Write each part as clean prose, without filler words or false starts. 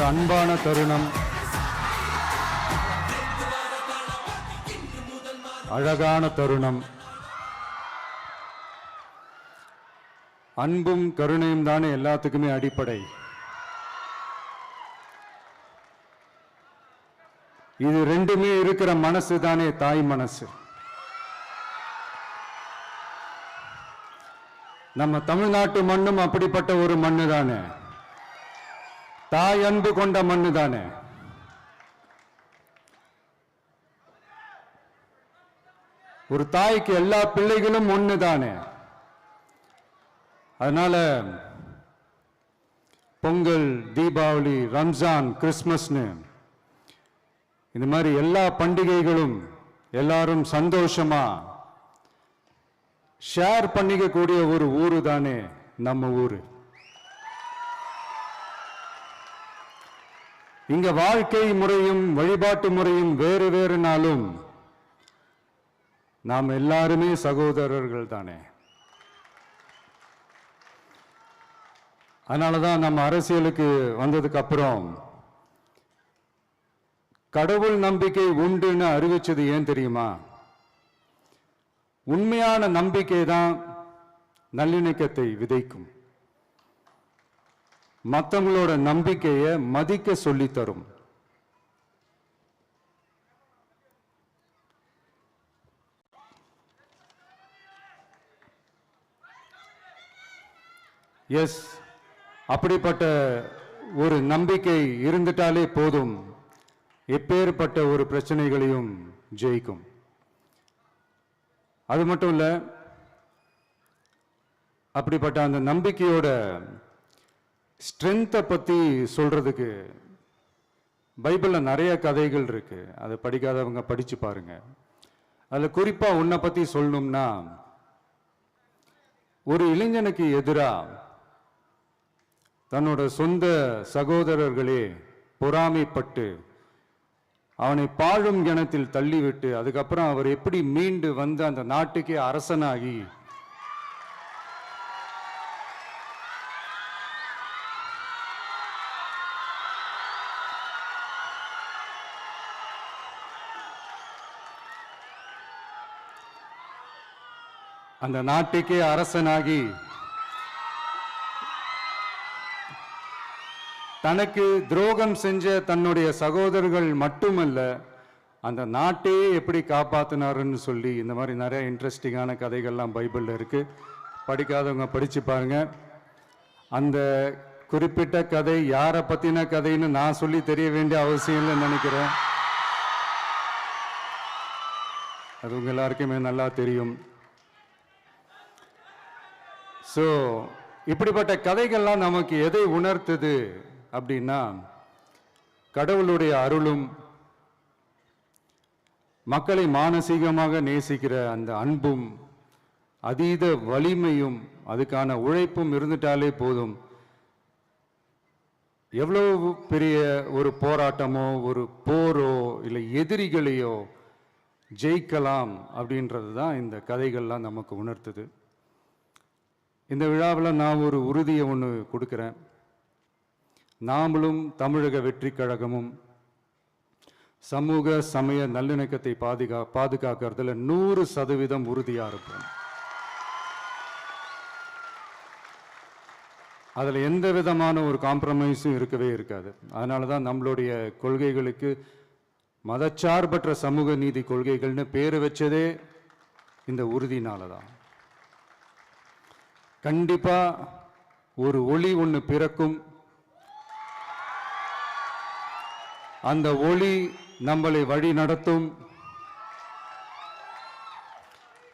அன்பான தருணம், அழகான தருணம். அன்பும் கருணையும் தானே எல்லாத்துக்குமே அடிப்படை. இது ரெண்டுமே இருக்கிற மனசு தானே தாய் மனசு. நம்ம தமிழ்நாட்டு மண்ணும் அப்படிப்பட்ட ஒரு மண்ணு தானே, தாய் அன்பு கொண்ட மண்ணு தானே. ஒரு தாய்க்கு எல்லா பிள்ளைகளும் ஒண்ணு தானே. அதனால பொங்கல், தீபாவளி, ரம்ஜான், கிறிஸ்மஸ்னு இந்த மாதிரி எல்லா பண்டிகைகளும் எல்லாரும் சந்தோஷமா ஷேர் பண்ணிக்கக்கூடிய ஒரு ஊரு தானே நம்ம ஊரு. இங்க வாழ்க்கை முறையும் வழிபாட்டு முறையும் வேறு வேறுனாலும் நாம் எல்லாருமே சகோதரர்கள் தானே. அதனாலதான் நம்ம அரசியலுக்கு வந்ததுக்கு அப்புறம் கடவுள் நம்பிக்கை உண்டுன்னு அறிவிச்சது ஏன் தெரியுமா? உண்மையான நம்பிக்கை தான் நல்லிணக்கத்தை விதைக்கும், மற்றவங்களோட நம்பிக்கையை மதிக்க சொல்லி தரும். எஸ், அப்படிப்பட்ட ஒரு நம்பிக்கை இருந்துட்டாலே போதும், எப்பேற்பட்ட ஒரு பிரச்சனைகளையும் ஜெயிக்கும். அது மட்டும் இல்ல, அப்படிப்பட்ட அந்த நம்பிக்கையோட ஸ்ட்ரென்த்தை பத்தி சொல்றதுக்கு பைபிள்ல நிறைய கதைகள் இருக்கு. அதை படிக்காதவங்க படிச்சு பாருங்க. அதுல குறிப்பா உன்னை பத்தி சொல்லணும்னா, ஒரு இளைஞனுக்கு எதிரா தன்னோட சொந்த சகோதரர்களே பொறாமைப்பட்டு அவனை பாழும் கிணத்தில் தள்ளிவிட்டு அதுக்கப்புறம் அவர் எப்படி மீண்டு வந்து அந்த நாட்டுக்கே அரசனாகி அந்த நாட்டுக்கே அரசனாகி தனக்கு துரோகம் செஞ்ச தன்னுடைய சகோதரர்கள் மட்டுமல்ல, அந்த நாட்டையே எப்படி காப்பாத்தினாருன்னு சொல்லி இந்த மாதிரி நிறைய இன்ட்ரெஸ்டிங்கான கதைகள்லாம் பைபிள்ல இருக்கு. படிக்காதவங்க படிச்சு பாருங்க. அந்த குறிப்பிட்ட கதை யாரை பத்தின கதைன்னு நான் சொல்லி தெரிய வேண்டிய அவசியம் இல்லைன்னு நினைக்கிறேன். அது உங்க எல்லாருக்குமே நல்லா தெரியும். ஸோ இப்படிப்பட்ட கதைகள்லாம் நமக்கு எதை உணர்த்துது அப்படின்னா, கடவுளுடைய அருளும் மக்களை மானசீகமாக நேசிக்கிற அந்த அன்பும் அதீத வலிமையும் அதுக்கான உழைப்பும் இருந்துட்டாலே போதும், எவ்வளவு பெரிய ஒரு போராட்டமோ ஒரு போரோ இல்லை எதிரிகளையோ ஜெயிக்கலாம் அப்படின்றது தான் இந்த கதைகள்லாம் நமக்கு உணர்த்துது. இந்த விழாவில் நான் ஒரு உறுதியை ஒன்று கொடுக்குறேன். நாமளும் தமிழக வெற்றி கழகமும் சமூக சமய நல்லிணக்கத்தை பாதுகாக்கிறதுல 100% உறுதியாக இருப்போம். அதில் எந்த விதமான ஒரு காம்ப்ரமைஸும் இருக்கவே இருக்காது. அதனால தான் நம்மளுடைய கொள்கைகளுக்கு மதச்சார்பற்ற சமூக நீதி கொள்கைகள்னு பேர் வச்சதே இந்த உறுதினால தான். கண்டிப்பா ஒரு ஒளி ஒன்று பிறக்கும். அந்த ஒளி நம்மளை வழி நடத்தும்.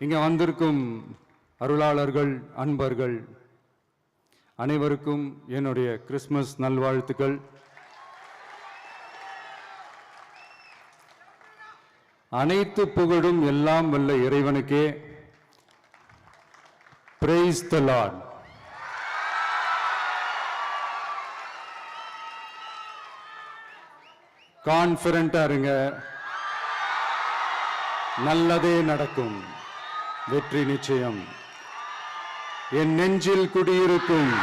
இங்க வந்திருக்கும் அருளாளர்கள், அன்பர்கள் அனைவருக்கும் என்னுடைய கிறிஸ்துமஸ் நல்வாழ்த்துக்கள். அனைத்து புகழும் எல்லாம் வல்ல இறைவனுக்கே. Praise the Lord. கான்ஃபிடென்ட்டா இருங்க, நல்லதே நடக்கும், வெற்றி நிச்சயம். என் நெஞ்சில் குடியிருக்கும்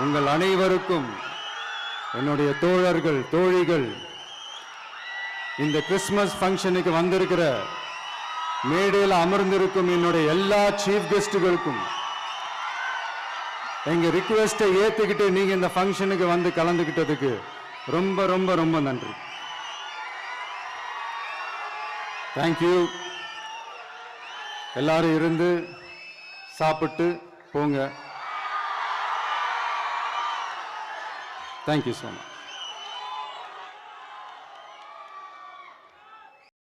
உங்கள் அனைவருக்கும் என்னுடைய தோழர்கள் தோழிகள் இந்த கிறிஸ்மஸ் ஃபங்க்ஷனுக்கு வந்திருக்கிற மேடையில் அமர்ந்திருக்கும் என்னுடைய எல்லா சீஃப் கெஸ்டுகளுக்கும் எங்க ரிக்வெஸ்டை ஏத்துக்கிட்டு நீங்க இந்த ஃபங்க்ஷனுக்கு வந்து கலந்துக்கிட்டதுக்கு ரொம்ப ரொம்ப ரொம்ப நன்றி. தேங்க்யூ. எல்லாரும் இருந்து சாப்பிட்டு போங்க. Thank you so much.